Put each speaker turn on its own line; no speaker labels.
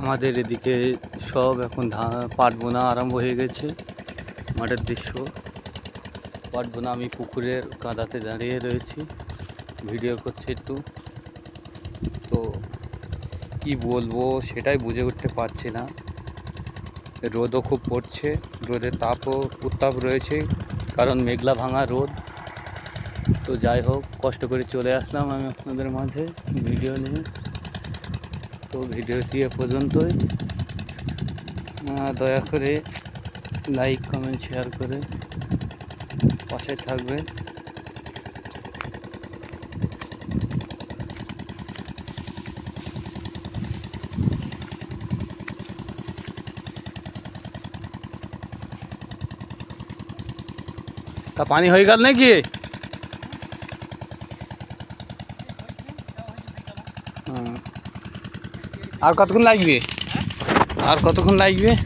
আমাদের এদিকে সব এখন পাট বোনা আরম্ভ হয়ে গেছে। মাঠের দৃশ্য, পাট বোনা। আমি পুকুরের কাঁদাতে দাঁড়িয়ে রয়েছি, ভিডিও করছি একটু। তো কি বলবো সেটাই বুঝে উঠতে পারছি না। রোদও খুব পড়ছে, রোদের উত্তাপ রয়েছে, কারণ মেঘলা ভাঙা রোদ। তো যাই হোক, কষ্ট করে চলে আসলাম আমি আপনাদের মাঝে ভিডিও নিয়ে। তো ভিডিওটি এ পর্যন্তই। দয়া করে লাইক, কমেন্ট, শেয়ার করে পাশে থাকবেন। তা পানি হয়ে গেল নাকি? আর কতক্ষণ লাগবে?